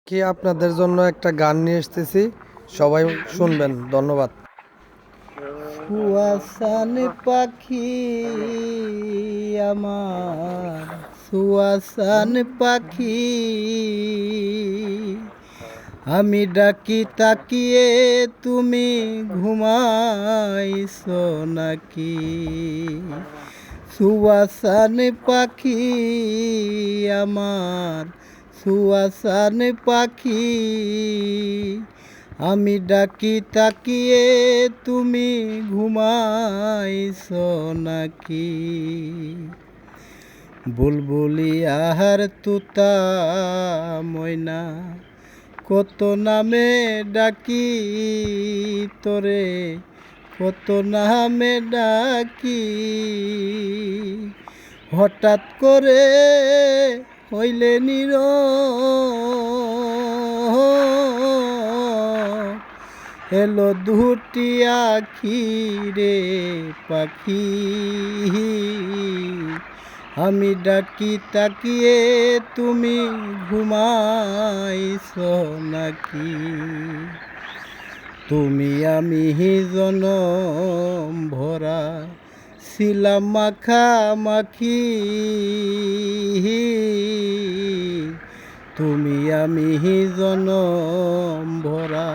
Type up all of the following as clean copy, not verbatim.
কি আপনাদের জন্য একটা গান নিয়ে এসেছি, সবাই শুনবেন। ধন্যবাদ। সুয়াসান পাখি আমার, সুয়াসান পাখি, আমি ডাকি তাকিয়ে তুমি ঘুমাইছো নাকি? সুয়াসান পাখি আমার, সুয়াসান পাখি, আমি ডাকি তাকিয়ে তুমি ঘুমাইছো নাকি? বুলবুলি আহার তুতা ময়না, কত নামে ডাকি তোরে, কত নামে ডাকি। হঠাৎ করে হইলে এলো দুটি আখি রে পাখি, আমি ডাকি তাকিয়ে তুমি ঘুমাইছো নাকি? তুমি আমি জনম ভরা ছিলাম মাখামাখি, তুমি আমি জনম ভরা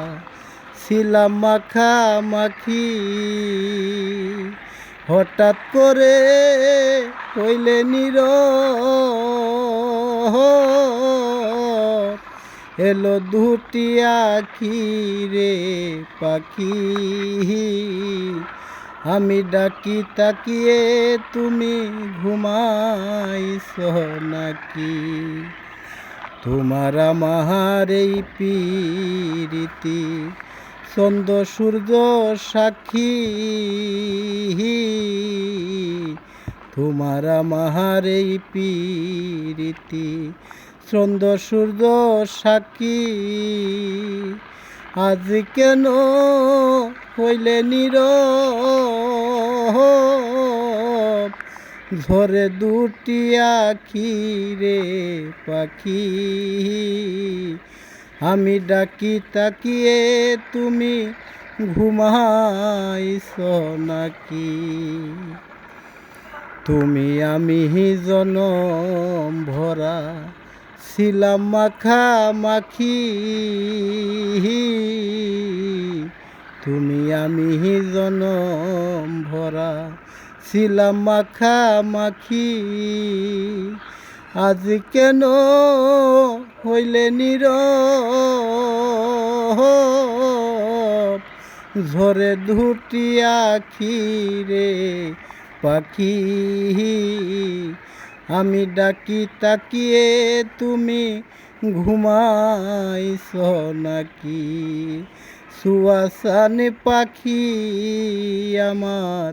ছিলাম মাখামাখি। হঠাৎ করে হইলে এলো দুটি আখি রে পাখি, আমি ডাকি তাকিয়ে তুমি ঘুমাইছো নাকি? তোমার আমার এই পীরিতি চন্দ্র সূর্য সাক্ষী, তোমার আমার এই পীরিতি চন্দ্র সূর্য সাক্ষী। আজ কেন হইলে ঝরে দুটি আখি রে পাখি, আমি ডাকি তাকিয়ে তুমি ঘুমাইছো নাকি? তুমি আমি জনম ভরা ছিলাম মাখামাখি, তুমি আমি জনম ভরা ছিলাম মাখামাখি। আজ কেন হইলে ঝরে দুটি আখি রে পাখি, আমি ডাকি তাকিয়ে তুমি ঘুমাইছো নাকি? সুয়াসান পাখি আমার,